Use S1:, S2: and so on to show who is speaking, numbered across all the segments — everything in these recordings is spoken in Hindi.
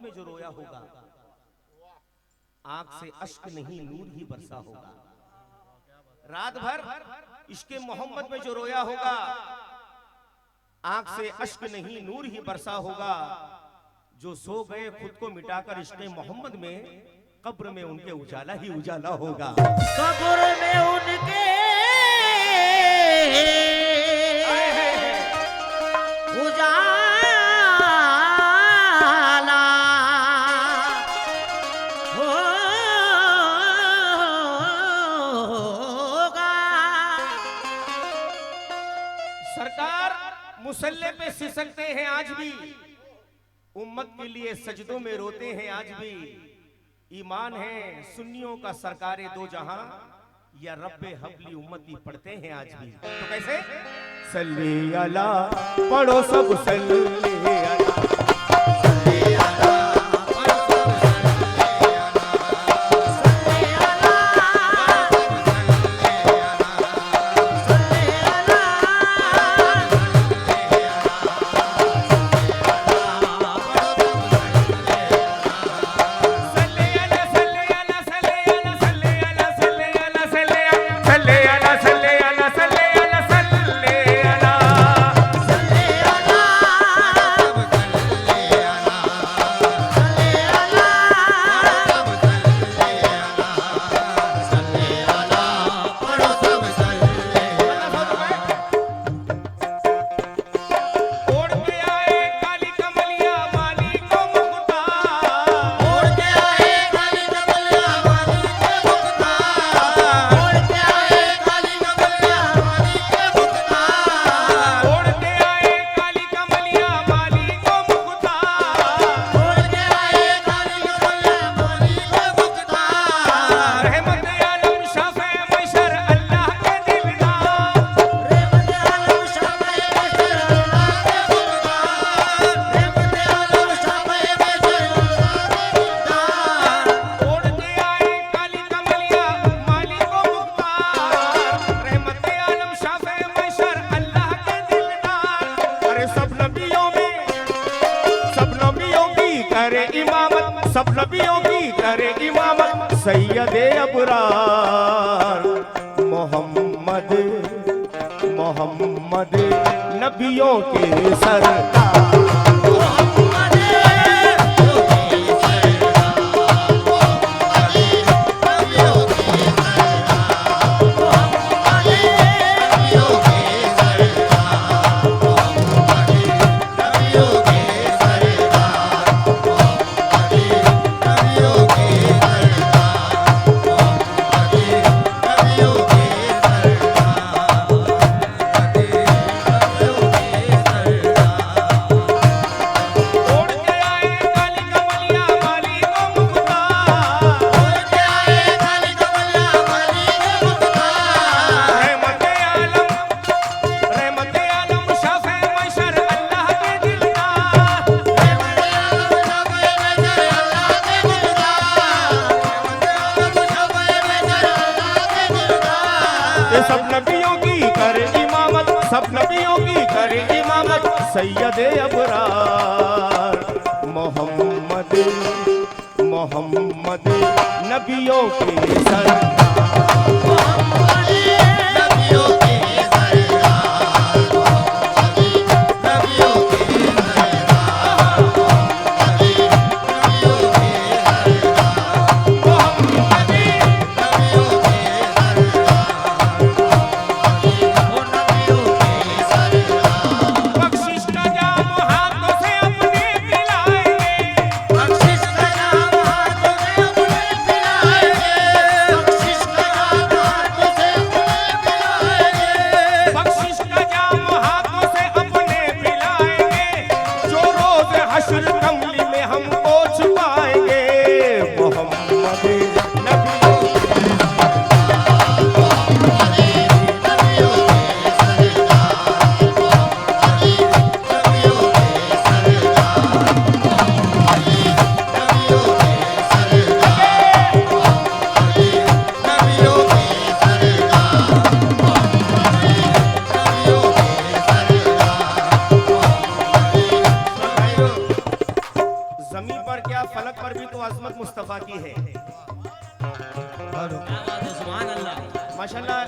S1: में जो रोया होगा, आंख से अश्क नहीं नूर ही बरसा होगा। रात भर इश्क़े मोहम्मद में जो रोया होगा, आंख से अश्क नहीं नूर ही बरसा होगा। जो सो गए खुद को मिटाकर इश्क़े मोहम्मद में, कब्र में उनके उजाला ही उजाला होगा।
S2: कब्र में उनके
S1: मुसल्ले पे सिसकते हैं आज भी, उम्मत के लिए सजदों में रोते हैं आज भी। ईमान है सुन्नियों का सरकारे दो जहां, या रब्बे हबली उम्मती पढ़ते हैं आज भी। तो कैसे? सल्ली अला पढ़ो सब, सल्ली अला, सल्ली अला। सब नबियों की करे इमामत, सैयदे अबरार मोहम्मद, मोहम्मद नबियों के सरदार। सब नबियों की करे इमामत, सब नबियों की करे इमामत, सैयदे अबरार मोहम्मद, मोहम्मद नबियों के सरदार। जमी पर क्या फलक पर भी तो अजमत मुस्तफा की है।
S2: सुभान अल्लाह।
S1: माशाल्लाह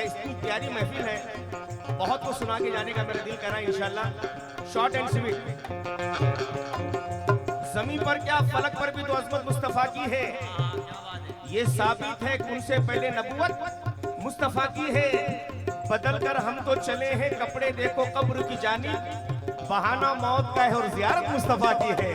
S1: इतनी प्यारी महफिल है, बहुत कुछ सुना के जाने का मेरा दिल कर रहा है इंशाल्लाह। Short and sweet. जमी पर क्या फलक पर भी तो अजमत मुस्तफा की है, ये साबित है कि उनसे पहले नबूवत मुस्तफा की है। बदल कर हम तो चले हैं कपड़े, देखो कब्र की जानी, बहाना मौत का है और जियारत मुस्तफा की है।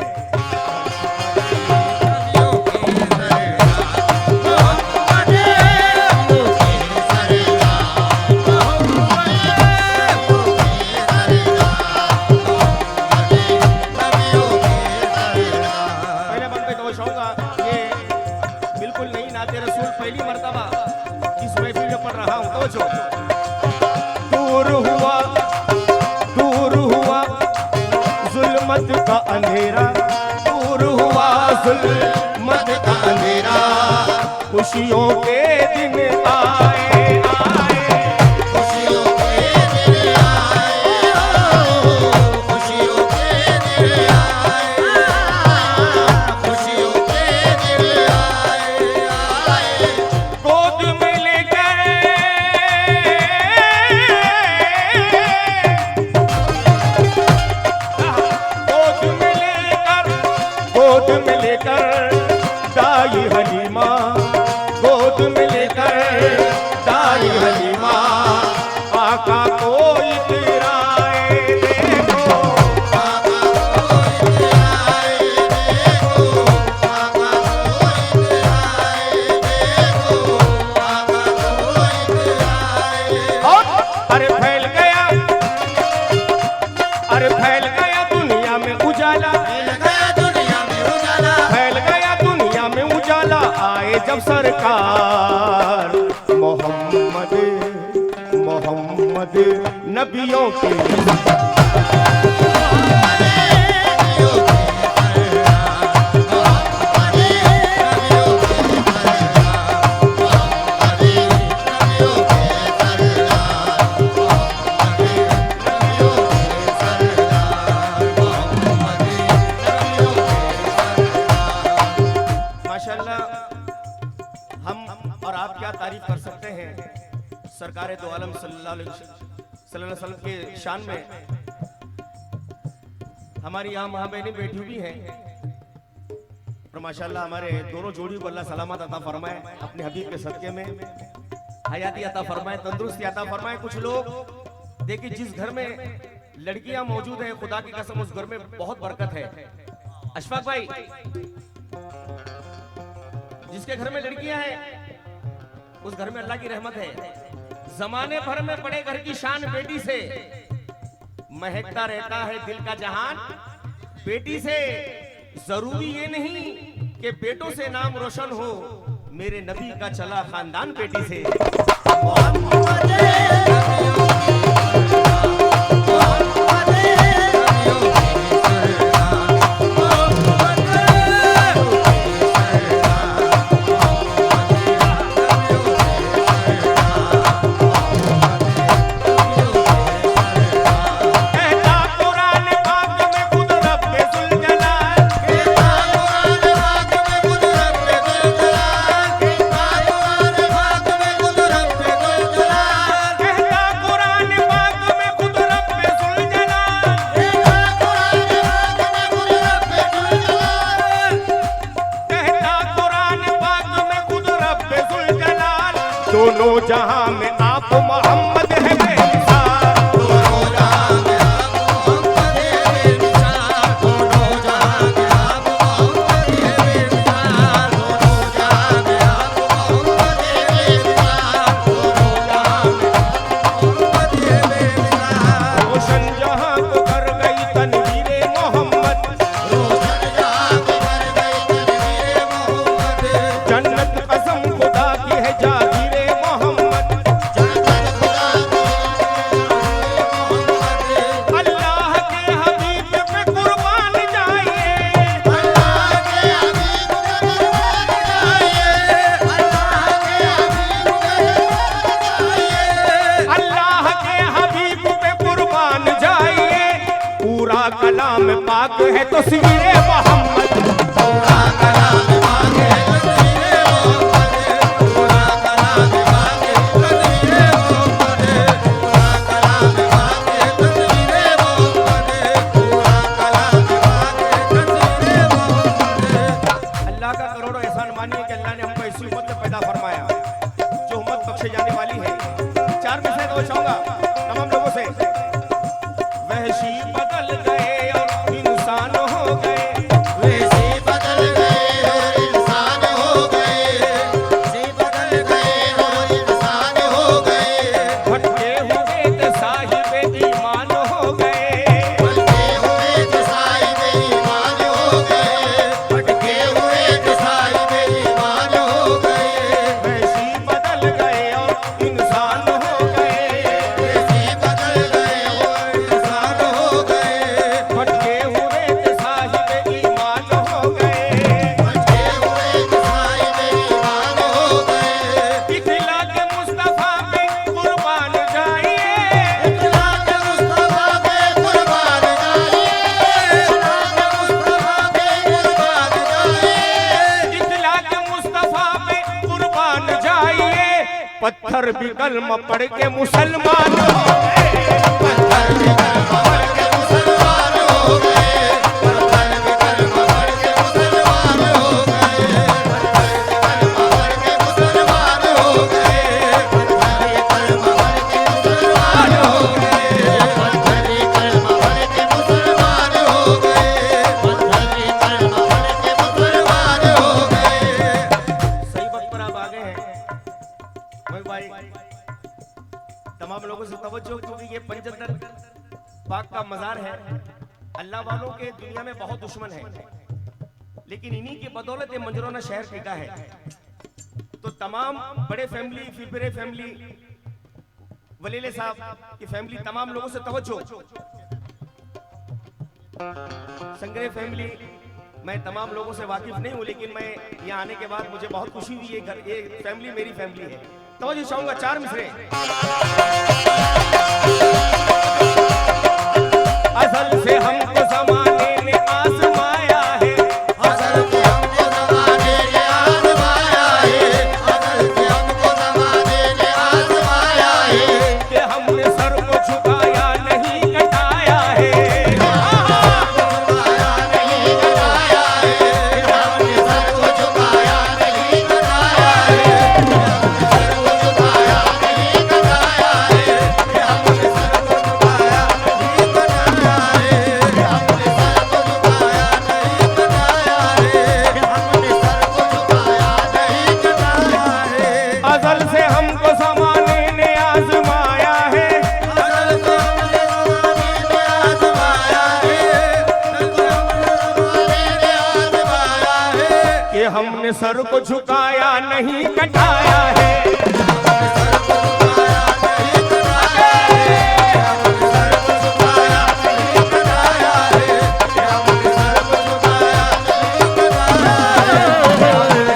S1: पहले मन पे तो चाहूंगा, ये बिल्कुल नई नाते रसूल पहली मर्तबा इस महफिल में पढ़ रहा हूं। तो जो दूर हुआ जुल्मत का अंधेरा, दूर हुआ जुल्मत का अंधेरा, खुशियों के दिन आए आए, खुशियों के दिन आए, खुशियों के दिन आए, खुशियों के दिन आए आए, गोद में लेकर गोद में लेकर दाई हलीमा, गोद में लेकर दाई हलीमा, आका को इतराए देखो, आका को इतराए देखो, आका को इतराए देखो, आका को इतराए। और अरे फैल गया दुनिया में उजाला, आए जब सरकार मोहम्मद नबियों के तारीफ कर सकते हैं सरकार दो आलम सल्लल्लाहु अलैहि वसल्लम के शान में। हमारी यहाँ माँ बहनें बैठी हुई हैं और माशाल्लाह हमारे दोनों जोड़ी को अल्लाह सलामत अता फरमाए, अपने हबीब के सदके में हयाती अता फरमाए, तंदुरुस्ती अता फरमाए। कुछ लोग देखिए जिस घर में लड़कियां मौजूद हैं, खुदा की कसम उस घर में बहुत बरकत है। अशफाक भाई, जिसके घर में लड़कियां हैं उस घर में अल्लाह की रहमत है। जमाने भर में बड़े घर की शान बेटी से, महकता रहता है दिल का जहान बेटी से। जरूरी ये नहीं कि बेटों से नाम रोशन हो, मेरे नबी का चला खानदान बेटी से। दोनों जहां में आप मोहम्मद है बेमिसाल, दोनों जहां में आप मोहम्मद है बेमिसाल, दोनों जहां में आप मोहम्मद है बेमिसाल, दोनों जहां में आप मोहम्मद है बेमिसाल, दोनों जहां में मोहम्मद है बेमिसाल। रोशन जहां को कर गई तनवीरे मोहम्मद, रोशन जहां को कर गई तनवीरे मोहम्मद, जन्नत कसम खुदा की है जागीरे कलाम पाक है तो सिरे मोहम्मद। पत्थर भी कलमा पढ़ के मुसलमान हो गए, पत्थर भी कलमा पढ़ के मुसलमान हो गए, पत्थर भी कलमा पढ़ के मुसलमान हो गए, पत्थर भी कलमा पढ़ के मुसलमान हो गए, पत्थर भी कलमा पढ़ के मुसलमान हो गए, पत्थर भी कलमा पढ़ के मुसलमान हो गए, पत्थर भी कलमा पढ़ के मुसलमान हो गए। सही वक्त पर आप आ गए हैं भाई। तमाम लोगों से तवज्जो, क्योंकि ये पंजतर पाक का मजार है। अल्लाह वालों के दुनिया में बहुत दुश्मन है, लेकिन इन्हीं की बदौलत ये मंजरोना शहर टिका है। तो तमाम बड़े फैमिली, फिर फैमिली, वलीले साहब की फैमिली, तमाम लोगों से तवज्जो। संग्रह फैमिली, मैं तमाम लोगों से वाकिफ नहीं हूं, लेकिन मैं यहाँ आने के बाद मुझे बहुत खुशी हुई। ये फैमिली मेरी फैमिली है। तवज्जो चाहूंगा, 4 मिसरे। असल से हमको ज़माने ने आज़माया है, असल से हमको ज़माने ने आज़माया है, असल से हमको ज़माने ने आज़माया है, कि हमने सर को झुकाया नहीं कटाया है, झुकाया नहीं कटाया है, हमने सर को झुकाया नहीं कटाया है, सर को झुकाया नहीं कटाया है, हमने सर को झुकाया नहीं कटाया है, हमने सर को झुकाया नहीं कटाया है, हमने सर को झुकाया नहीं कटाया है। अज़ल से हमको ज़माने ने आज़माया है, अज़ल से हमको ज़माने ने आज़माया है, ज़माने ने आज़माया है, कि हमने सर को झुकाया नहीं कटाया है, हमने सर को झुकाया नहीं कटाया है, हमने सर को झुकाया नहीं कटाया है, कि हमने सर को झुकाया नहीं कटाया है, हमने सर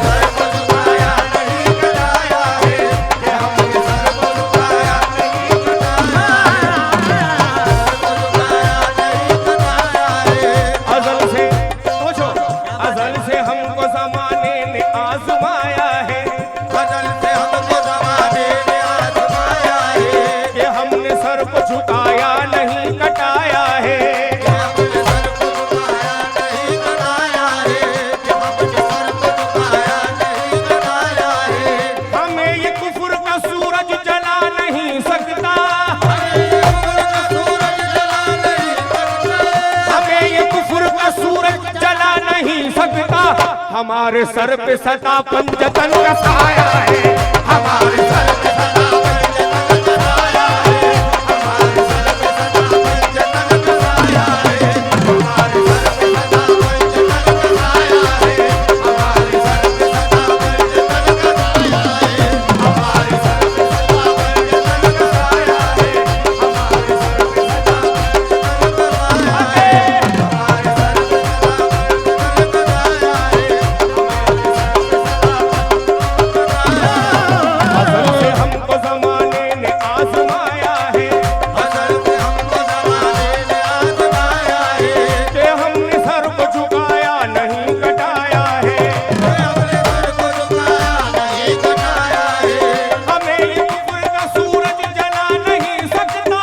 S1: को झुकाया नहीं कटाया है, कि हमने सर को झुकाया नहीं कटाया है। अज़ल से सोचो, अज़ल से हमको ज़माने ने आज़माया है, अज़ल से हमको ज़माने ने आज़माया है, कि हमने सर को झुकाया नहीं कटाया है, कि हमने सर को झुकाया नहीं कटाया है, कि हमने सर को झुकाया नहीं कटाया है। हमें ये कुफ्र का सूरज जला नहीं सकता, हमें ये कुफ्र का सूरज जला नहीं सकता, हमारे सर पे सदा पंजतन का साया है, हमारे सर पे सदा पंजतन का साया है, हमारे सर पे सदा पंजतन का साया है, हमारे सर पे सदा पंजतन का साया है, हमारे सर पे सदा पंजतन का साया है, हमारे सर पे सदा पंजतन का साया है, हमारे सर पे सदा पंजतन का साया है, हमारे सर पे सदा पंजतन का साया है, अज़ल से हमको ज़माने ने आज़माया है, अज़ल से हमको ज़माने ने आज़माया है, कि हमने सर को झुकाया नहीं कटाया है, हमने सर को झुकाया नहीं कटाया है, हमें ये कुफ्र का सूरज जला नहीं सकता,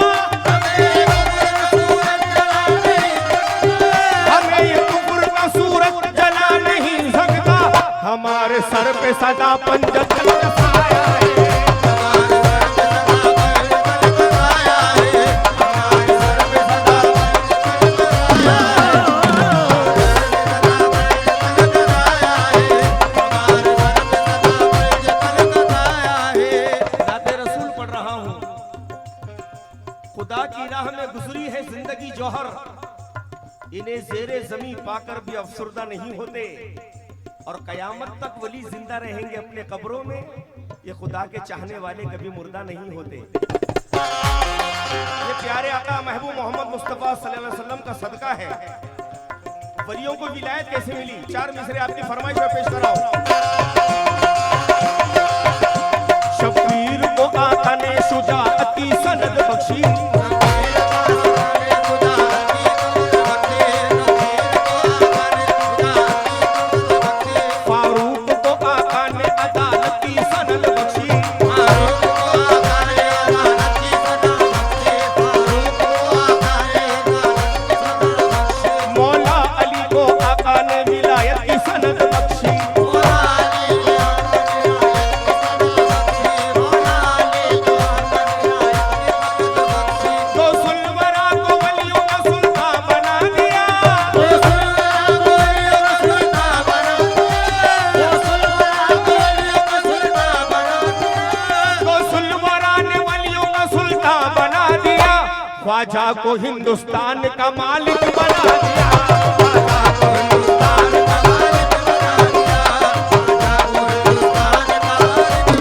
S1: हमें ये कुफ्र का सूरज जला नहीं सकता, हमें ये कुफ्र का सूरज जला नहीं सकता, हमारे सर पे सदा पंजतन का साया है, हमारे सर पे सदा पंजतन का साया है, हमारे सर पे सदा पंजतन का साया है, हमारे सर पे सदा पंजतन का साया है, हमारे सर पे सदा पंजतन का साया है। नाते रसूल पढ़ रहा हूँ। खुदा की राह में गुजरी है जिंदगी जौहर, इन्हें ज़ेरे ज़मीं पाकर भी अफसरदा नहीं होते, और कयामत तक वली जिंदा रहेंगे अपने कब्रों में, ये खुदा के चाहने वाले कभी मुर्दा नहीं होते। ये प्यारे आका महबूब मोहम्मद मुस्तफा सल्लल्लाहु अलैहि वसल्लम का सदका है। वलियों को विलायत कैसे मिली? 4 मिसरे आपकी फरमाइश में पेश कराओ। शबीर को आका ने शुजाअत की सनद बख्शी, फारूक को आका ने अदालत की सनद बख्शी, ख्वाजा को हिंदुस्तान का मालिक बना दिया, ख्वाजा को हिंदुस्तान का मालिक बना दिया, ख्वाजा को हिंदुस्तान का मालिक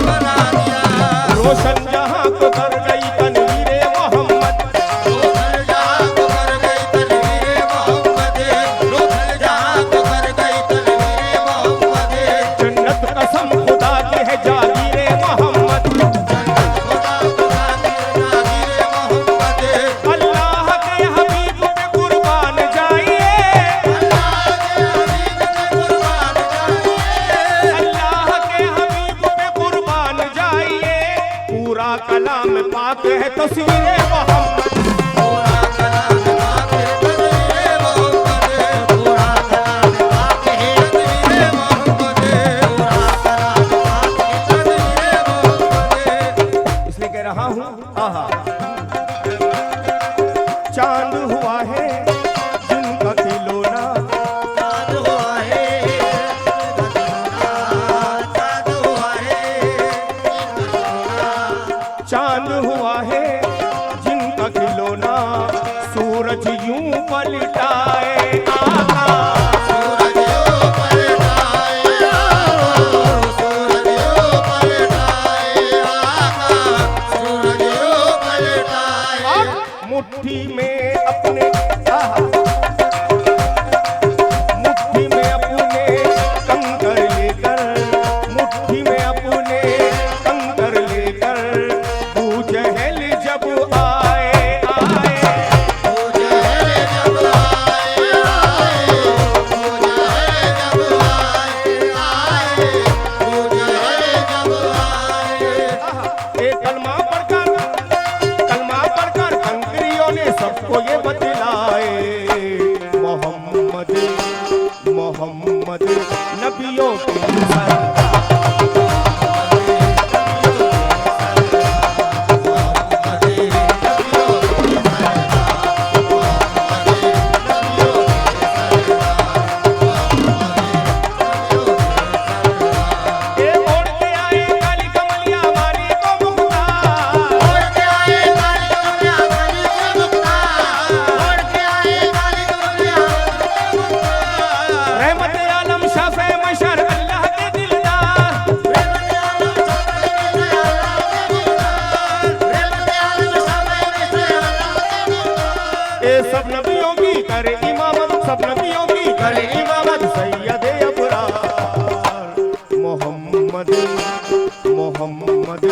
S1: बना दिया, रोशन जहां को कर गई तनवीरे मोहम्मद, रोशन जहां को कर गई तनवीरे मोहम्मद, रोशन जहां को कर गई तनवीरे मोहम्मद, जन्नत कसम खुदा की है जागीरे मोहम्मद, जन्नत खुदा की है जागीरे मोहम्मद, अल्लाह के हबीब पे कुर्बान जाइए, अल्लाह के हबीब पे कुर्बान जाइए, अल्लाह के हबीब पे कुर्बान जाइए, पूरा कलाम पाक है तस्वीरे मोहम्मद, पूरा कलाम पाक है तस्वीरे मोहम्मद, पूरा कलाम पाक है तस्वीरे मोहम्मद, पूरा कलाम पाक है तस्वीरे मोहम्मद। इसलिए कह रहा हूँ आहा, चांद हुआ है जिनका खिलौना, चांद हुआ है चांद हुआ है, चांद हुआ है जिनका खिलौना, सूरज यूं पलटाए आका, सूरज यूं पलटाए सूरज यूं पलटाए आका, सूरज यूं पलटाए, मुट्ठी में अपने मुट्ठी में अपने कंकर लेकर, मुट्ठी में अपने कंकर लेकर, बूजहल जब आए आए, बूजहल जब आए आए, बूजहल जब आए आए, बूजहल जब आए। एक कलमा पढ़कर कंकरियों ने सबको ये बतलाए, मोहम्मद मोहम्मद नबियों के सरदार, सब नबियों की करे इमामत, सब नबियों की करे इमामत, सैयदे अबरार मोहम्मद मोहम्मद